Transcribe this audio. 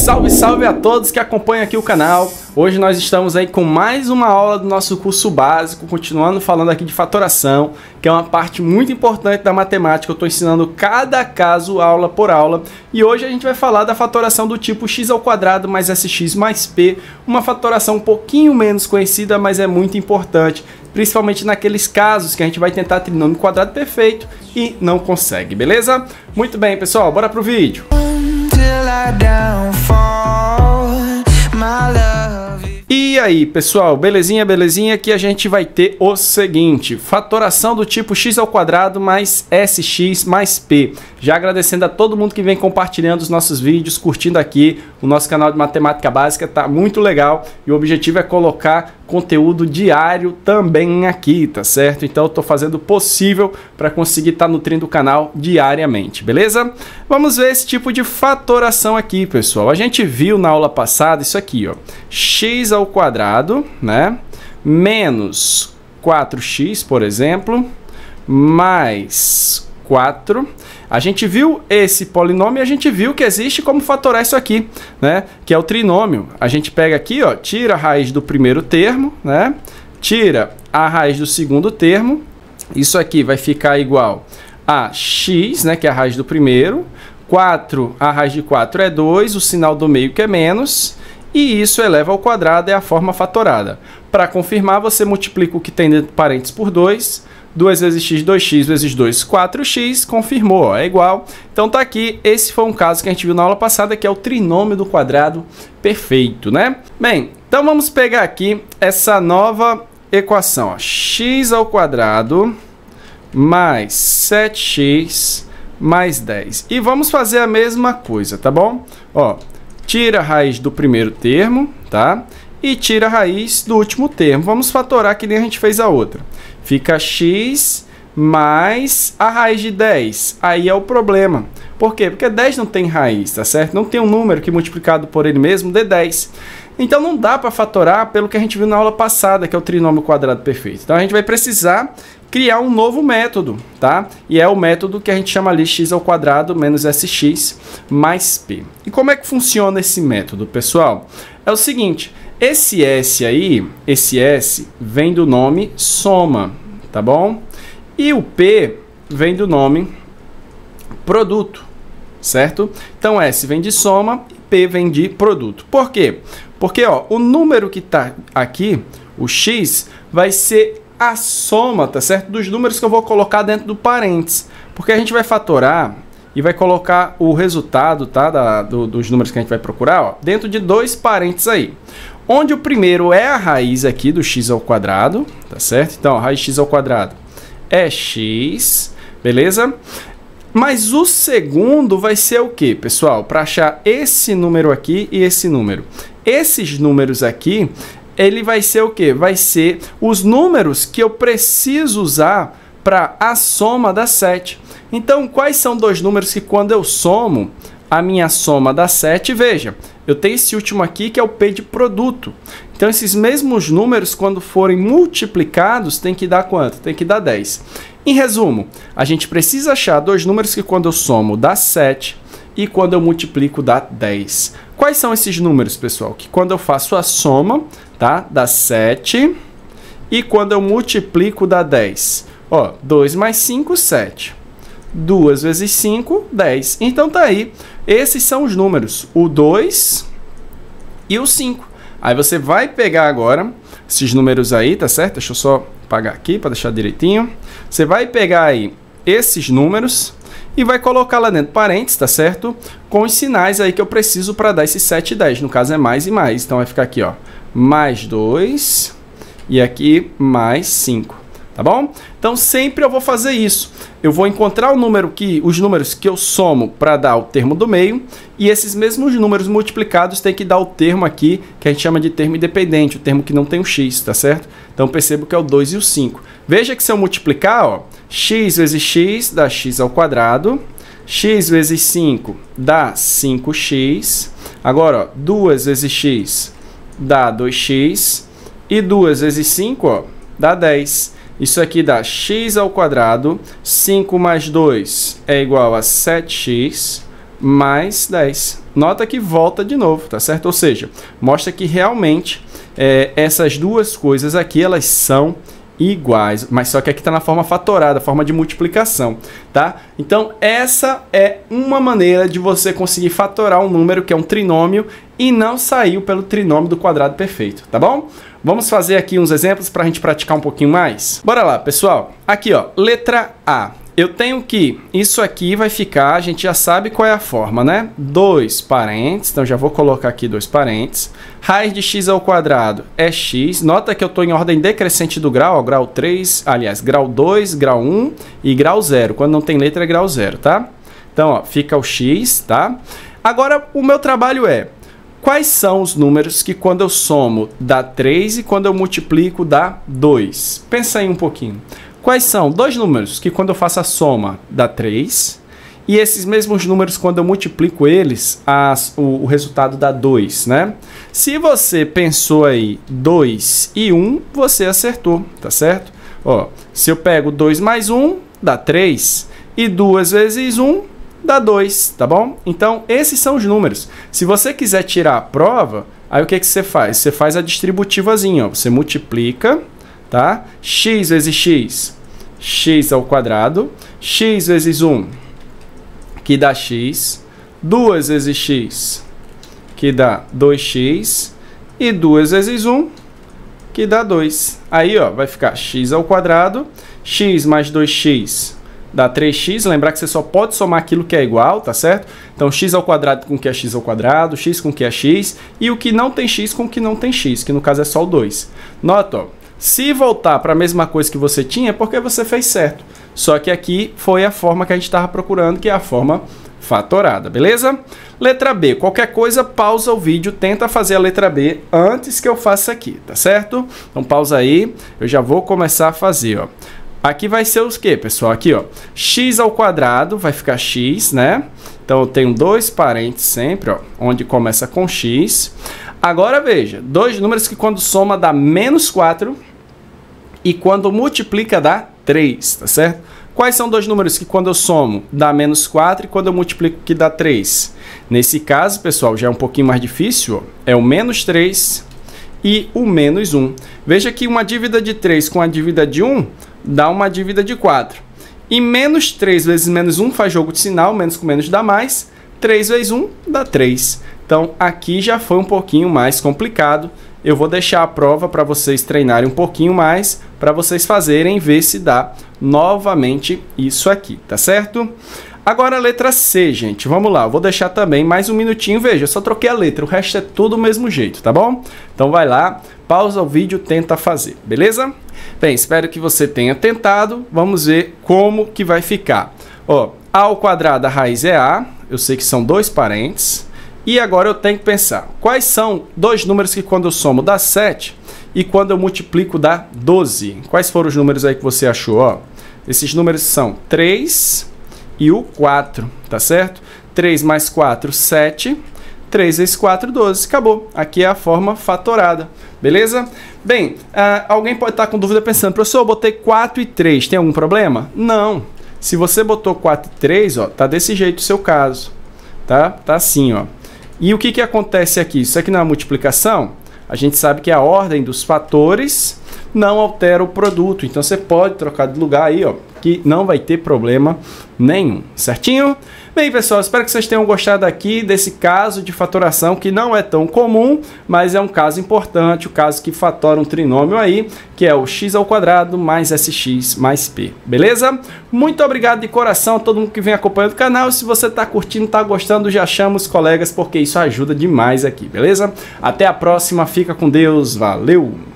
Salve, salve a todos que acompanham aqui o canal. Hoje nós estamos aí com mais uma aula do nosso curso básico, continuando falando aqui de fatoração, que é uma parte muito importante da matemática. Eu estou ensinando cada caso, aula por aula, e hoje a gente vai falar da fatoração do tipo x² mais sx mais p, uma fatoração um pouquinho menos conhecida, mas é muito importante, principalmente naqueles casos que a gente vai tentar trinômio quadrado perfeito e não consegue, beleza? Muito bem, pessoal, bora pro vídeo. E aí, pessoal, belezinha, belezinha? Aqui a gente vai ter o seguinte: fatoração do tipo x² mais sx mais p. Já agradecendo a todo mundo que vem compartilhando os nossos vídeos, curtindo aqui o nosso canal de matemática básica, tá muito legal. E o objetivo é colocar conteúdo diário também aqui, tá certo? Então eu tô fazendo o possível para conseguir estar nutrindo o canal diariamente, beleza? Vamos ver esse tipo de fatoração aqui, pessoal. A gente viu na aula passada isso aqui, ó, x², né, menos 4x, por exemplo, mais 4. A gente viu esse polinômio e a gente viu que existe como fatorar isso aqui, né? Que é o trinômio. A gente pega aqui, ó, tira a raiz do primeiro termo, né? Tira a raiz do segundo termo. Isso aqui vai ficar igual a x, né? Que é a raiz do primeiro. 4, a raiz de 4 é 2, o sinal do meio que é menos. E isso eleva ao quadrado, é a forma fatorada. Para confirmar, você multiplica o que tem dentro do parênteses por 2. 2 vezes x, 2x vezes 2, 4x, confirmou, ó, é igual. Então tá aqui, esse foi um caso que a gente viu na aula passada, que é o trinômio do quadrado perfeito, né? Bem, então vamos pegar aqui essa nova equação, ó, x² mais 7x mais 10. E vamos fazer a mesma coisa, tá bom? Ó, tira a raiz do primeiro termo, tá? E tira a raiz do último termo. Vamos fatorar que nem a gente fez a outra. Fica x mais a raiz de 10. Aí é o problema. Por quê? Porque 10 não tem raiz, tá certo? Não tem um número que multiplicado por ele mesmo dê 10. Então não dá para fatorar pelo que a gente viu na aula passada, que é o trinômio quadrado perfeito. Então a gente vai precisar criar um novo método, tá? E é o método que a gente chama ali x² menos sx mais p. E como é que funciona esse método, pessoal? É o seguinte: esse S aí, esse S vem do nome soma, tá bom? E o P vem do nome produto, certo? Então S vem de soma e P vem de produto. Por quê? Porque ó, o número que está aqui, o X, vai ser a soma, tá certo? Dos números que eu vou colocar dentro do parênteses. Porque a gente vai fatorar e vai colocar o resultado, tá, dos números que a gente vai procurar, ó, dentro de dois parênteses aí. Onde o primeiro é a raiz aqui do x², tá certo? Então, a raiz de x² é x, beleza? Mas o segundo vai ser o quê, pessoal? Para achar esse número aqui e esse número. Esses números aqui, ele vai ser o quê? Vai ser os números que eu preciso usar para a soma dá 7. Então, quais são dois números que quando eu somo, a minha soma dá 7? Veja, eu tenho esse último aqui que é o P de produto. Então, esses mesmos números, quando forem multiplicados, tem que dar quanto? Tem que dar 10. Em resumo, a gente precisa achar dois números que quando eu somo dá 7 e quando eu multiplico dá 10. Quais são esses números, pessoal? Que quando eu faço a soma, tá, dá 7 e quando eu multiplico dá 10. Ó, 2 mais 5, 7. 2 vezes 5, 10. Então tá aí, esses são os números, o 2 e o 5. Aí você vai pegar agora esses números aí, tá certo? Deixa eu só apagar aqui para deixar direitinho. Você vai pegar aí esses números e vai colocar lá dentro parênteses, tá certo? Com os sinais aí que eu preciso para dar esses 7 e 10. No caso é mais e mais. Então vai ficar aqui, ó, mais 2 e aqui mais 5. Tá bom? Então sempre eu vou fazer isso. Eu vou encontrar os números que eu somo para dar o termo do meio, e esses mesmos números multiplicados tem que dar o termo aqui, que a gente chama de termo independente, o termo que não tem o x, tá certo? Então percebo que é o 2 e o 5. Veja que se eu multiplicar, ó, x vezes x dá x², x vezes 5 dá 5x, agora ó, 2 vezes x dá 2x, e 2 vezes 5 ó, dá 10. Isso aqui dá x², 5 mais 2 é igual a 7x, mais 10. Nota que volta de novo, tá certo? Ou seja, mostra que realmente essas duas coisas aqui, elas são iguais, mas só que aqui está na forma fatorada, forma de multiplicação, tá? Então, essa é uma maneira de você conseguir fatorar um número que é um trinômio e não saiu pelo trinômio do quadrado perfeito, tá bom? Vamos fazer aqui uns exemplos para a gente praticar um pouquinho mais? Bora lá, pessoal. Aqui, ó, letra A. Eu tenho que, isso aqui vai ficar, a gente já sabe qual é a forma, né? 2 parênteses, então já vou colocar aqui 2 parênteses. Raiz de x ao quadrado é x. Nota que eu estou em ordem decrescente do grau, ó, grau 3, aliás, grau 2, grau 1 e grau 0. Quando não tem letra é grau 0, tá? Então, ó, fica o x, tá? Agora, o meu trabalho é, quais são os números que quando eu somo dá 3 e quando eu multiplico dá 2? Pensa aí um pouquinho. Quais são dois números que quando eu faço a soma dá 3 e esses mesmos números quando eu multiplico eles, o resultado dá 2, né? Se você pensou aí 2 e 1, você acertou, tá certo? Ó, se eu pego 2 mais 1, dá 3 e 2 vezes 1, dá 2, tá bom? Então, esses são os números. Se você quiser tirar a prova, aí o que você faz? Você faz a distributivazinha, ó. Você multiplica, tá? X vezes x, x ao quadrado, x vezes 1, que dá x, 2 vezes x, que dá 2x, e 2 vezes 1, que dá 2. Aí, ó, vai ficar x ao quadrado, x mais 2x dá 3x, lembrar que você só pode somar aquilo que é igual, tá certo? Então, x ao quadrado com o que é x ao quadrado, x com o que é x, e o que não tem x com o que não tem x, que no caso é só o 2. Nota, ó, se voltar para a mesma coisa que você tinha, é porque você fez certo. Só que aqui foi a forma que a gente estava procurando, que é a forma fatorada, beleza? Letra B. Qualquer coisa, pausa o vídeo, tenta fazer a letra B antes que eu faça aqui, tá certo? Então, pausa aí, eu já vou começar a fazer, ó. Aqui vai ser os quê, pessoal? Aqui, ó, x ao quadrado vai ficar x, né? Então, eu tenho 2 parênteses sempre, ó, onde começa com x. Agora, veja, dois números que quando soma dá menos 4 e quando multiplica dá 3, tá certo? Quais são dois números que quando eu somo dá menos 4 e quando eu multiplico que dá 3? Nesse caso, pessoal, já é um pouquinho mais difícil, ó, é o menos 3 e o menos 1. Veja que uma dívida de 3 com a dívida de 1 dá uma dívida de 4. E menos 3 vezes menos 1 faz jogo de sinal, menos com menos dá mais, 3 vezes 1 dá 3. Então, aqui já foi um pouquinho mais complicado. Eu vou deixar a prova para vocês treinarem um pouquinho mais, para vocês fazerem, ver se dá novamente isso aqui, tá certo? Agora a letra C, gente. Vamos lá, eu vou deixar também mais um minutinho. Veja, eu só troquei a letra, o resto é tudo do mesmo jeito, tá bom? Então vai lá, pausa o vídeo, tenta fazer, beleza? Bem, espero que você tenha tentado. Vamos ver como que vai ficar. Ó, a ao quadrado, a raiz é a. Eu sei que são 2 parênteses. E agora eu tenho que pensar, quais são dois números que quando eu somo dá 7 e quando eu multiplico dá 12? Quais foram os números aí que você achou? Ó, esses números são 3 e o 4, tá certo? 3 mais 4, 7. 3 vezes 4, 12. Acabou. Aqui é a forma fatorada. Beleza? Bem, alguém pode estar com dúvida pensando, professor, eu botei 4 e 3. Tem algum problema? Não. Se você botou 4 e 3, ó, tá desse jeito o seu caso. Tá? Tá assim, ó. E o que que acontece aqui? Isso aqui não é multiplicação? A gente sabe que a ordem dos fatores não altera o produto. Então, você pode trocar de lugar aí, ó, que não vai ter problema nenhum. Certinho? Bem, pessoal, espero que vocês tenham gostado aqui desse caso de fatoração que não é tão comum, mas é um caso importante, o caso que fatora um trinômio aí, que é o x ao quadrado mais sx mais p. Beleza? Muito obrigado de coração a todo mundo que vem acompanhando o canal. E se você está curtindo, está gostando, já chama os colegas, porque isso ajuda demais aqui, beleza? Até a próxima, fica com Deus, valeu!